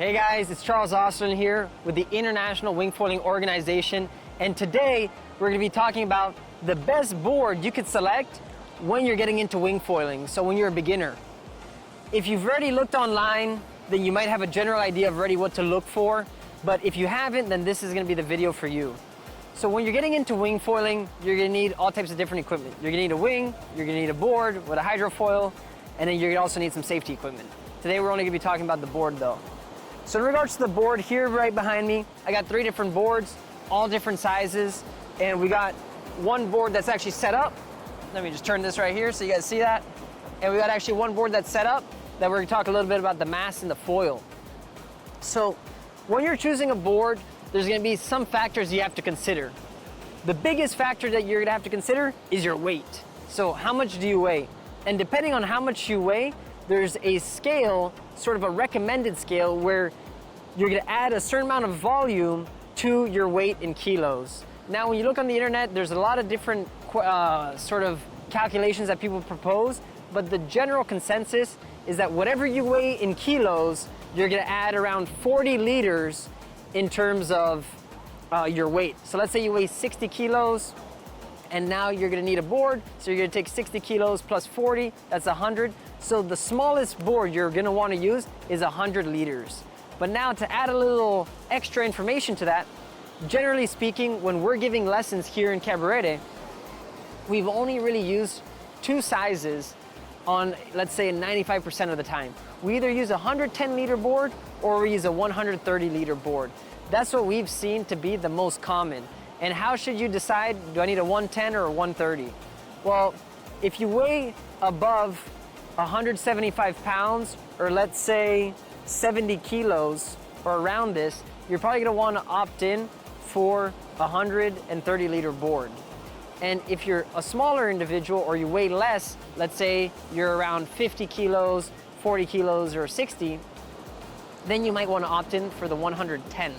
Hey guys, it's Charles Austin here with the International Wingfolding Organization, and today we're going to be talking about the best board you could select when you're getting into wingfoiling, so when you're a beginner. If you've already looked online, then you might have a general idea of already what to look for, but if you haven't, then this is going to be the video for you. So when you're getting into wingfoiling, you're going to need all types of different equipment. You're going to need a wing, you're going to need a board with a hydrofoil, and then you're going to also need some safety equipment. Today we're only going to be talking about the board though. So in regards to the board here right behind me, I got 3 different boards, all different sizes, and we got one board that's actually set up. Let me just turn this right here so you guys see that. And we got actually one board that's set up that we're going to talk a little bit about the mast and the foil. So when you're choosing a board, there's going to be some factors you have to consider. The biggest factor that you're going to have to consider is your weight. So how much do you weigh? And depending on how much you weigh, there's a scale, sort of a recommended scale, where you're going to add a certain amount of volume to your weight in kilos. Now, when you look on the internet, there's a lot of different sort of calculations that people propose, but the general consensus is that whatever you weigh in kilos, you're going to add around 40 liters in terms of your weight. So let's say you weigh 60 kilos, and now you're going to need a board, so you're going to take 60 kilos plus 40, that's 100. So the smallest board you're going to want to use is 100 liters. But now, to add a little extra information to that, generally speaking, when we're giving lessons here in Cabarete, we've only really used 2 sizes on, let's say, 95% of the time. We either use a 110 liter board or we use a 130 liter board. That's what we've seen to be the most common. And how should you decide, do I need a 110 or a 130? Well, if you weigh above 175 pounds, or let's say 70 kilos, or around this, you're probably gonna wanna opt in for a 130 liter board. And if you're a smaller individual or you weigh less, let's say you're around 50 kilos, 40 kilos, or 60, then you might wanna opt in for the 110.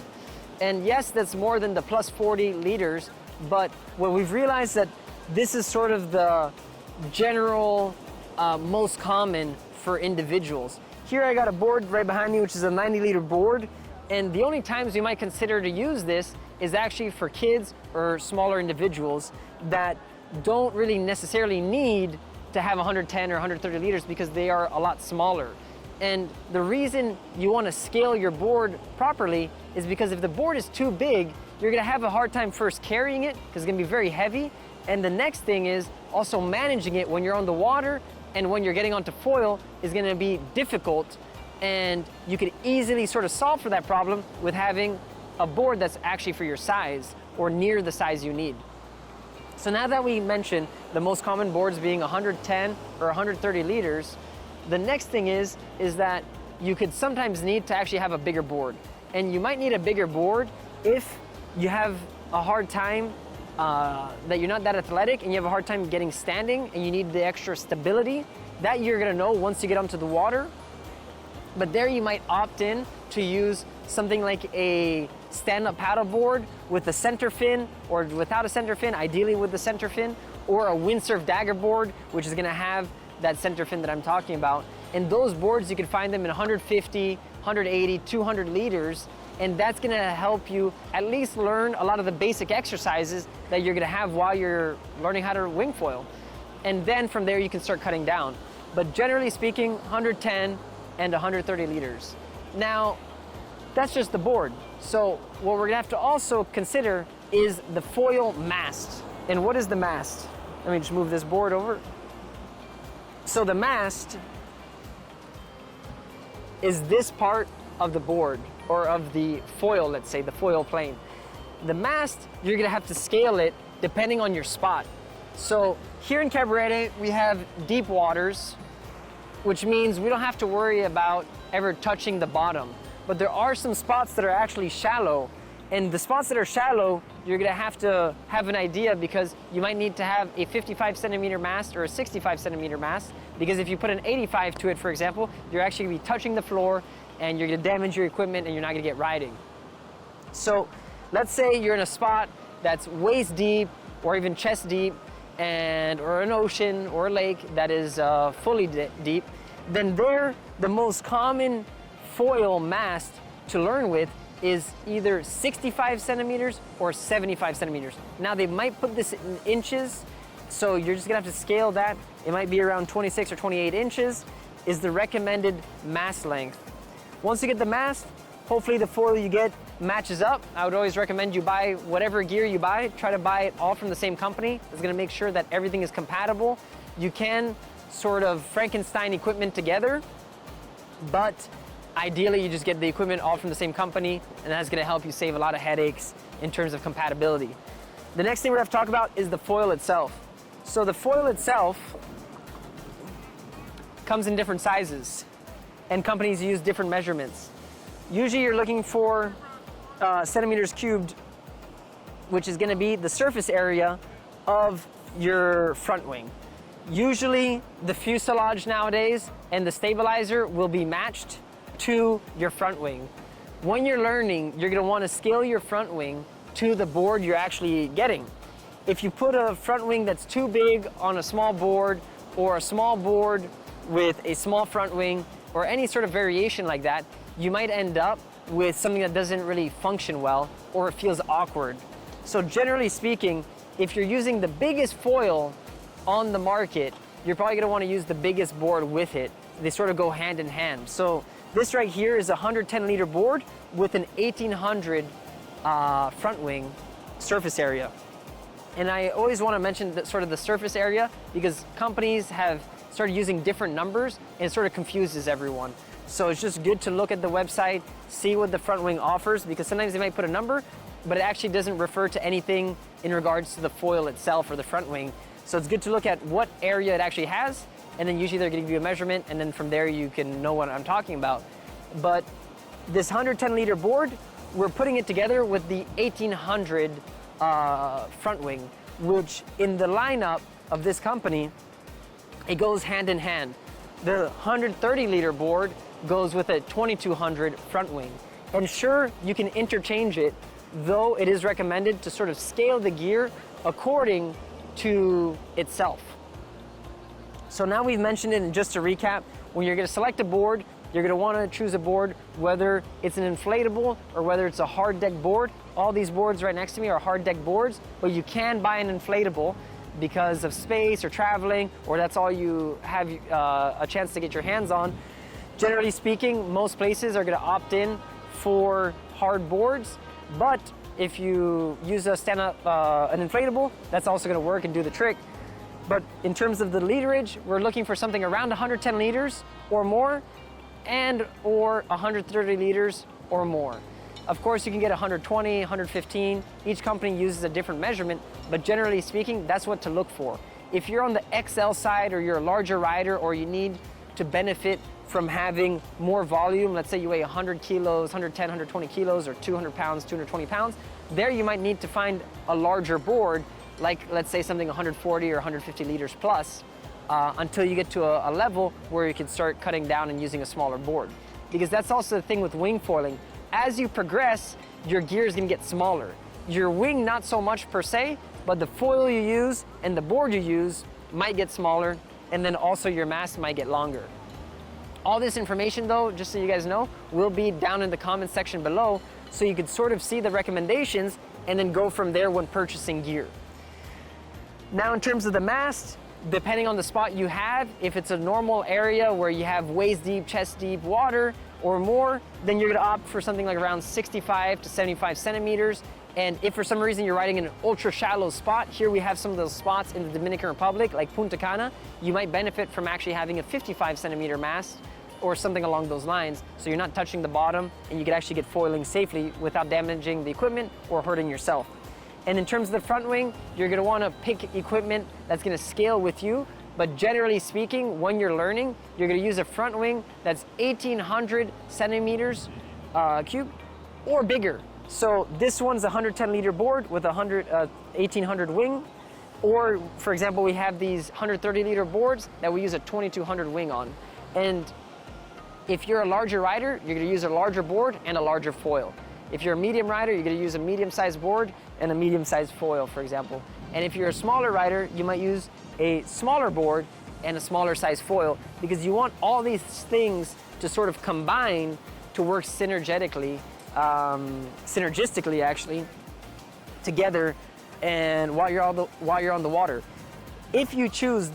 And yes, that's more than the plus 40 liters, but what we've realized that this is sort of the general most common for individuals. Here I got a board right behind me, which is a 90 liter board, and the only times you might consider to use this is actually for kids or smaller individuals that don't really necessarily need to have 110 or 130 liters because they are a lot smaller. And the reason you want to scale your board properly is because if the board is too big, you're going to have a hard time first carrying it because it's going to be very heavy. And the next thing is also managing it when you're on the water and when you're getting onto foil is going to be difficult. And you could easily sort of solve for that problem with having a board that's actually for your size or near the size you need. So now that we mentioned the most common boards being 110 or 130 liters, the next thing is that you could sometimes need to actually have a bigger board. And you might need a bigger board if you have a hard time, that you're not that athletic and you have a hard time getting standing and you need the extra stability. That you're gonna know once you get onto the water. But there you might opt in to use something like a stand-up paddleboard with a center fin or without a center fin, ideally with the center fin, or a windsurf dagger board, which is gonna have that center fin that I'm talking about. And those boards, you can find them in 150, 180, 200 liters, and that's gonna help you at least learn a lot of the basic exercises that you're gonna have while you're learning how to wingfoil. And then from there, you can start cutting down. But generally speaking, 110 and 130 liters. Now, that's just the board. So what we're gonna have to also consider is the foil mast. And what is the mast? Let me just move this board over. So the mast is this part of the board, or of the foil, let's say, the foil plane. The mast, you're gonna have to scale it depending on your spot. So here in Cabarete, we have deep waters, which means we don't have to worry about ever touching the bottom. But there are some spots that are actually shallow, and the spots that are shallow, you're gonna have to have an idea because you might need to have a 55 centimeter mast or a 65 centimeter mast, because if you put an 85 to it, for example, you're actually gonna be touching the floor and you're gonna damage your equipment and you're not gonna get riding. So let's say you're in a spot that's waist deep or even chest deep, or an ocean or a lake that is fully deep, then there, the most common foil mast to learn with is either 65 centimeters or 75 centimeters. Now they might put this in inches, so you're just gonna have to scale that. It might be around 26 or 28 inches is the recommended mast length. Once you get the mast, hopefully the foil you get matches up. I would always recommend you buy whatever gear you buy, try to buy it all from the same company. It's gonna make sure that everything is compatible. You can sort of Frankenstein equipment together, but ideally you just get the equipment all from the same company, and that's gonna help you save a lot of headaches in terms of compatibility. The next thing we're gonna have to talk about is the foil itself. So the foil itself comes in different sizes, and companies use different measurements. Usually you're looking for centimeters cubed, which is gonna be the surface area of your front wing. Usually the fuselage nowadays and the stabilizer will be matched to your front wing. When you're learning, you're gonna wanna scale your front wing to the board you're actually getting. If you put a front wing that's too big on a small board, or a small board with a small front wing, or any sort of variation like that, you might end up with something that doesn't really function well, or it feels awkward. So generally speaking, if you're using the biggest foil on the market, you're probably gonna wanna use the biggest board with it. They sort of go hand in hand. So this right here is a 110 liter board with an 1800 front wing surface area. And I always want to mention that sort of the surface area because companies have started using different numbers and it sort of confuses everyone. So it's just good to look at the website, see what the front wing offers, because sometimes they might put a number, but it actually doesn't refer to anything in regards to the foil itself or the front wing. So it's good to look at what area it actually has, and then usually they're gonna give you a measurement, and then from there you can know what I'm talking about. But this 110 liter board, we're putting it together with the 1800 front wing, which in the lineup of this company, it goes hand in hand. The 130 liter board goes with a 2200 front wing. And sure, you can interchange it, though it is recommended to sort of scale the gear according to itself. So now we've mentioned it, and just to recap, when you're gonna select a board, you're gonna wanna choose a board, whether it's an inflatable or whether it's a hard deck board. All these boards right next to me are hard deck boards, but you can buy an inflatable because of space or traveling, or that's all you have a chance to get your hands on. Generally speaking, most places are gonna opt in for hard boards, but if you use a stand-up, an inflatable, that's also gonna work and do the trick. But in terms of the literage, we're looking for something around 110 liters or more, and or 130 liters or more. Of course, you can get 120, 115. Each company uses a different measurement, but generally speaking, that's what to look for. If you're on the XL side, or you're a larger rider, or you need to benefit from having more volume, let's say you weigh 100 kilos, 110, 120 kilos, or 200 pounds, 220 pounds, there you might need to find a larger board, like let's say something 140 or 150 liters plus, until you get to a level where you can start cutting down and using a smaller board. Because that's also the thing with wing foiling. As you progress, your gear is gonna get smaller. Your wing, not so much per se, but the foil you use and the board you use might get smaller, and then also your mast might get longer. All this information though, just so you guys know, will be down in the comment section below, so you can sort of see the recommendations and then go from there when purchasing gear. Now in terms of the mast, depending on the spot you have, if it's a normal area where you have waist deep, chest deep water or more, then you're gonna opt for something like around 65 to 75 centimeters. And if for some reason you're riding in an ultra shallow spot, here we have some of those spots in the Dominican Republic, like Punta Cana, you might benefit from actually having a 55 centimeter mast or something along those lines, so you're not touching the bottom and you can actually get foiling safely without damaging the equipment or hurting yourself. And in terms of the front wing, you're gonna wanna pick equipment that's gonna scale with you, but generally speaking, when you're learning, you're gonna use a front wing that's 1800 centimeters cube or bigger. So this one's a 110 liter board with a 1800 wing, or for example, we have these 130 liter boards that we use a 2200 wing on. And if you're a larger rider, you're gonna use a larger board and a larger foil. If you're a medium rider, you're gonna use a medium-sized board and a medium-sized foil, for example. And if you're a smaller rider, you might use a smaller board and a smaller size foil, because you want all these things to sort of combine to work synergistically actually, together, and while you're on the water. If you choose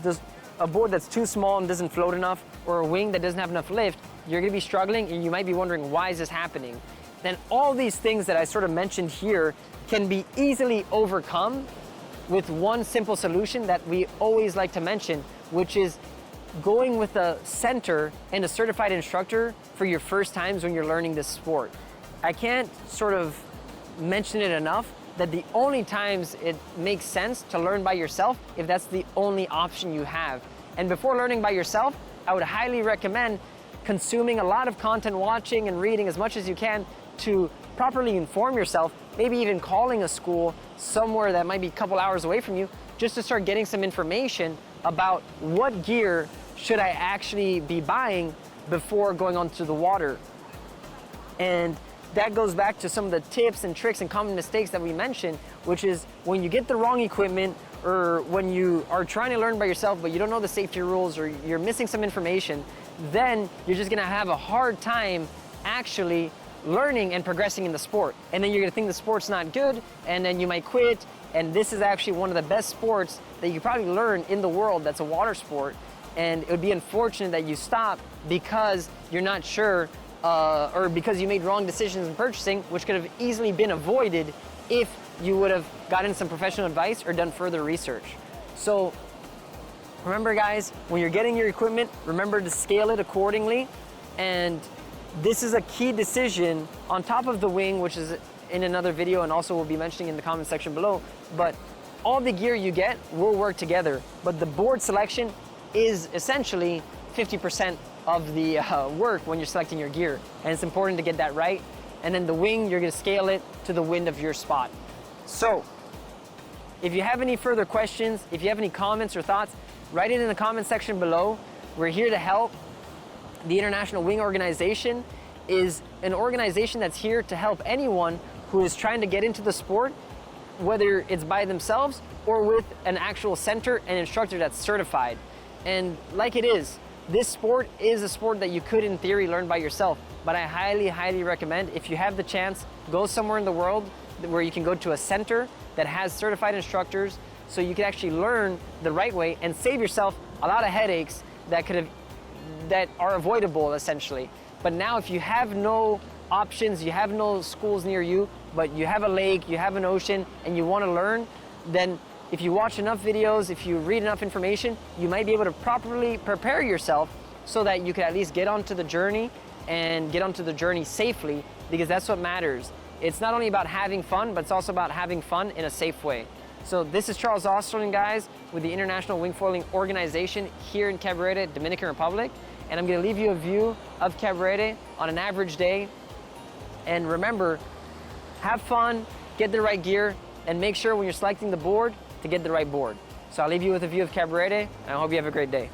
a board that's too small and doesn't float enough, or a wing that doesn't have enough lift, you're gonna be struggling, and you might be wondering, why is this happening? Then all these things that I sort of mentioned here can be easily overcome with one simple solution that we always like to mention, which is going with a center and a certified instructor for your first times when you're learning this sport. I can't sort of mention it enough that the only times it makes sense to learn by yourself if that's the only option you have. And before learning by yourself, I would highly recommend consuming a lot of content, watching and reading as much as you can to properly inform yourself, maybe even calling a school somewhere that might be a couple hours away from you, just to start getting some information about what gear should I actually be buying before going onto the water. And that goes back to some of the tips and tricks and common mistakes that we mentioned, which is when you get the wrong equipment, or when you are trying to learn by yourself but you don't know the safety rules, or you're missing some information, then you're just gonna have a hard time actually learning and progressing in the sport. And then you're gonna think the sport's not good, and then you might quit. And this is actually one of the best sports that you probably learn in the world that's a water sport. And it would be unfortunate that you stop because you're not sure, or because you made wrong decisions in purchasing, which could have easily been avoided if you would have gotten some professional advice or done further research. So remember guys, when you're getting your equipment, remember to scale it accordingly. And this is a key decision on top of the wing, which is in another video and also we'll be mentioning in the comment section below. But all the gear you get will work together. But the board selection is essentially 50% of the work when you're selecting your gear. And it's important to get that right. And then the wing, you're gonna scale it to the wind of your spot. So if you have any further questions, if you have any comments or thoughts, write it in the comment section below. We're here to help. The International Wing Organization is an organization that's here to help anyone who is trying to get into the sport, whether it's by themselves or with an actual center and instructor that's certified. And like it is, this sport is a sport that you could in theory learn by yourself, but I highly, highly recommend, if you have the chance, go somewhere in the world where you can go to a center that has certified instructors so you can actually learn the right way and save yourself a lot of headaches that are avoidable essentially. But now if you have no options, you have no schools near you, but you have a lake, you have an ocean, and you want to learn, then if you watch enough videos, if you read enough information, you might be able to properly prepare yourself so that you can at least get onto the journey and get onto the journey safely, because that's what matters. It's not only about having fun, but it's also about having fun in a safe way. So this is Charles Osterling, guys, with the International Wingfoiling Organization here in Cabarete, Dominican Republic. And I'm gonna leave you a view of Cabarete on an average day. And remember, have fun, get the right gear, and make sure when you're selecting the board to get the right board. So I'll leave you with a view of Cabarete, and I hope you have a great day.